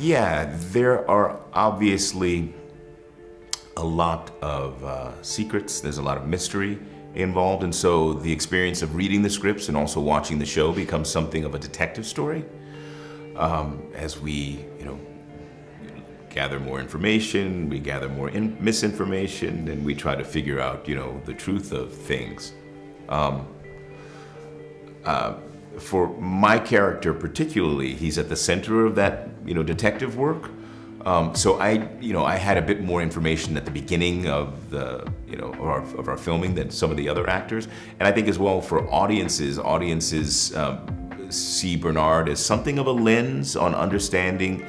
Yeah, there are obviously a lot of secrets. There's a lot of mystery involved, and so the experience of reading the scripts and also watching the show becomes something of a detective story. As we, gather more information, we gather more misinformation, and we try to figure out, the truth of things. For my character particularly, he's at the center of that, detective work. So I had a bit more information at the beginning of the, of our filming than some of the other actors. And I think as well for audiences see Bernard as something of a lens on understanding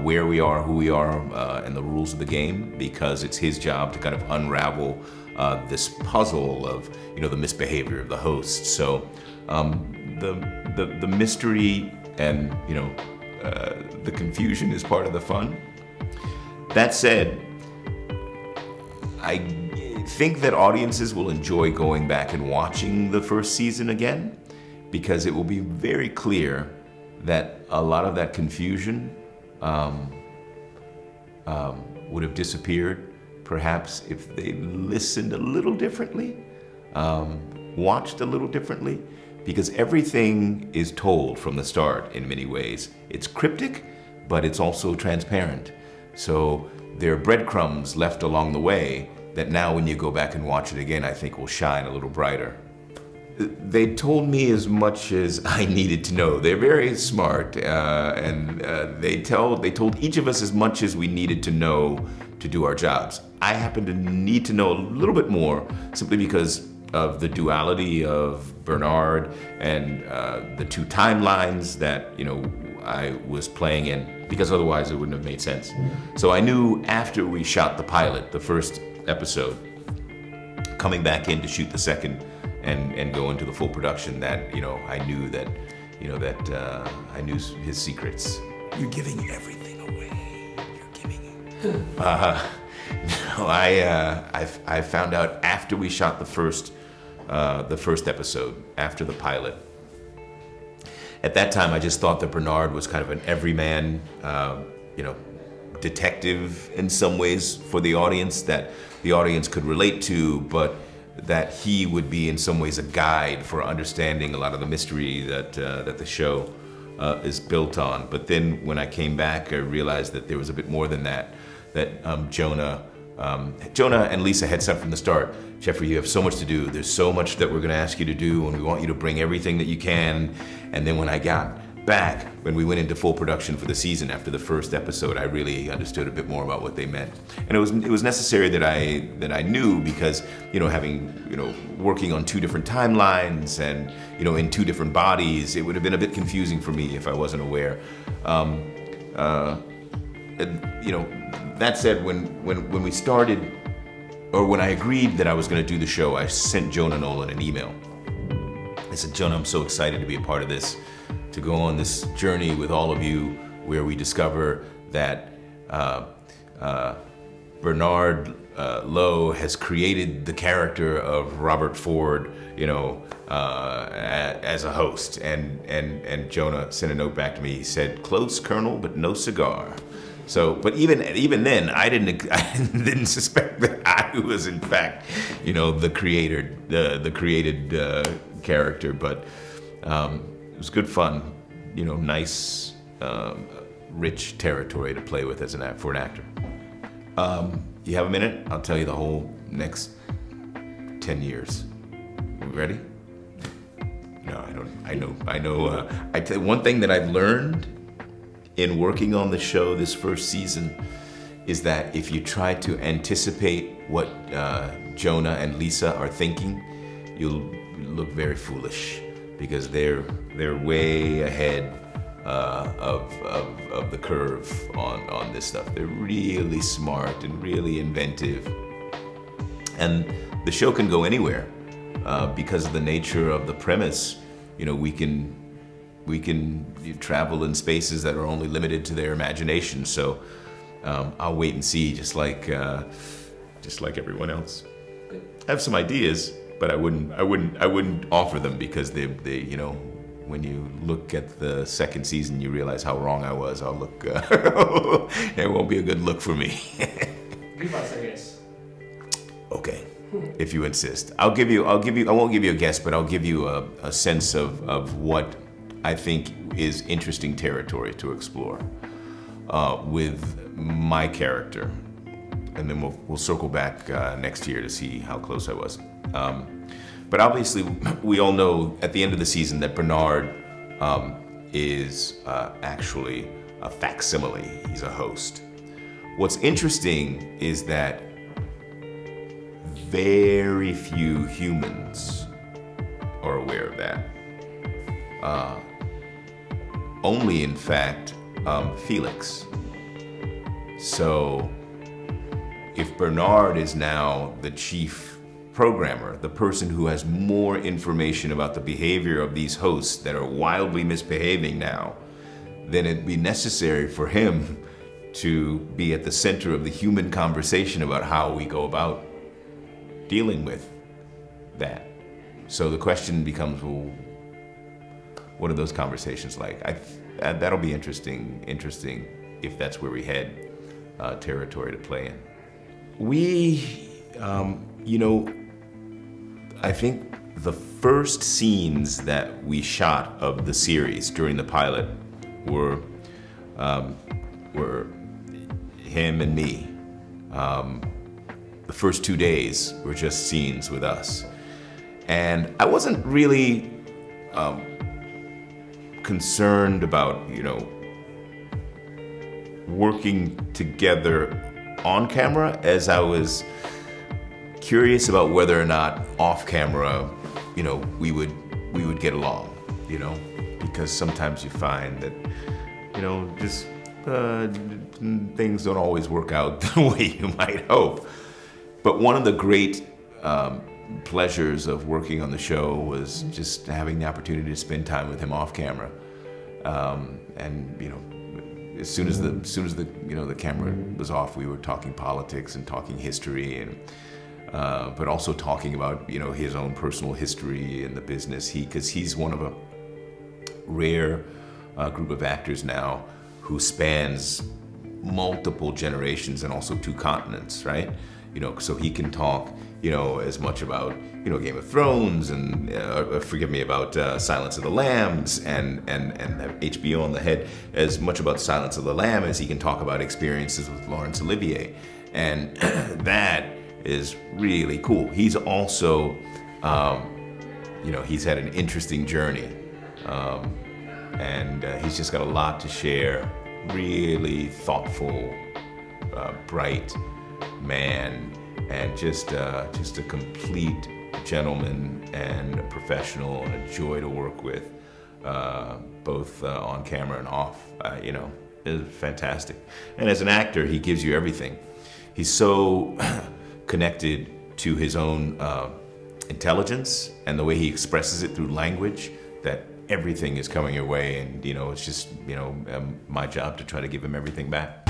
where we are, who we are, and the rules of the game, because it's his job to kind of unravel this puzzle of, the misbehavior of the host. So the mystery and, the confusion is part of the fun. That said, I think that audiences will enjoy going back and watching the first season again, because it will be very clear that a lot of that confusion would have disappeared, perhaps if they listened a little differently, watched a little differently, because everything is told from the start in many ways. It's cryptic, but it's also transparent. So there are breadcrumbs left along the way that now when you go back and watch it again, I think will shine a little brighter. They told me as much as I needed to know. They're very smart, and they told each of us as much as we needed to know to do our jobs. I happen to need to know a little bit more simply because of the duality of Bernard and the two timelines that I was playing in, because otherwise it wouldn't have made sense. So I knew after we shot the pilot, the first episode, coming back in to shoot the second and go into the full production, that I knew that I knew his secrets. You're giving everything away. You're giving it. No, I found out after we shot the first episode, after the pilot. At that time, I just thought that Bernard was kind of an everyman, detective in some ways for the audience, that the audience could relate to, but that he would be in some ways a guide for understanding a lot of the mystery that the show is built on. But then when I came back, I realized that there was a bit more than that. That Jonah and Lisa had said from the start, Jeffrey, you have so much to do. There's so much that we're going to ask you to do, and we want you to bring everything that you can. And then when I got back, when we went into full production for the season after the first episode, I really understood a bit more about what they meant. And it was necessary that I knew, because having working on two different timelines and in two different bodies, it would have been a bit confusing for me if I wasn't aware. That said, when we started, or when I agreed that I was going to do the show, I sent Jonah Nolan an email. I said, Jonah, I'm so excited to be a part of this, to go on this journey with all of you, where we discover that Bernard Lowe has created the character of Robert Ford, as a host. And Jonah sent a note back to me. He said, "Close, Colonel, but no cigar." So, but even then, I didn't suspect that I was in fact, the creator, the created character. But it was good fun, nice, rich territory to play with for an actor. You have a minute? I'll tell you the whole next 10 years. We ready? No, I don't. I know. I tell you, one thing that I've learned in working on the show this first season is that if you try to anticipate what Jonah and Lisa are thinking, you'll look very foolish, because they're way ahead of the curve on this stuff. They're really smart and really inventive, and the show can go anywhere because of the nature of the premise. We can travel in spaces that are only limited to their imagination. So I'll wait and see, just like everyone else. I have some ideas, but I wouldn't offer them, because they when you look at the second season, you realize how wrong I was. I'll look. It won't be a good look for me. Give us a guess. Okay, if you insist. I won't give you a guess, but I'll give you a sense of what I think is interesting territory to explore with my character. And then we'll circle back next year to see how close I was. But obviously, we all know at the end of the season that Bernard is actually a facsimile. He's a host. What's interesting is that very few humans are aware of that. Only, in fact, Felix. So if Bernard is now the chief programmer, the person who has more information about the behavior of these hosts that are wildly misbehaving now, then it'd be necessary for him to be at the center of the human conversation about how we go about dealing with that. So the question becomes, well, what are those conversations like? That'll be interesting if that's where we head, territory to play in. We, you know, I think the first scenes that we shot of the series during the pilot were him and me. The first 2 days were just scenes with us. And I wasn't really concerned about, you know, working together on camera as I was curious about whether or not off camera, you know, we would get along, you know, because sometimes you find that, you know, just things don't always work out the way you might hope. But one of the great pleasures of working on the show was just having the opportunity to spend time with him off camera. And you know, as soon as the you know, the camera was off, we were talking politics and talking history, and but also talking about, you know, his own personal history and the business. Because he's one of a rare group of actors now who spans multiple generations and also 2 continents, right? You know, so he can talk, you know, as much about, you know, Game of Thrones and, forgive me, about Silence of the Lambs and HBO on the head, as much about Silence of the Lamb as he can talk about experiences with Laurence Olivier. And that is really cool. He's also, you know, he's had an interesting journey. And he's just got a lot to share. Really thoughtful, bright man, and just a complete gentleman and a professional and a joy to work with, both on camera and off. You know, it's fantastic. And as an actor, he gives you everything. He's so connected to his own intelligence and the way he expresses it through language that everything is coming your way, and you know, it's just, you know, my job to try to give him everything back.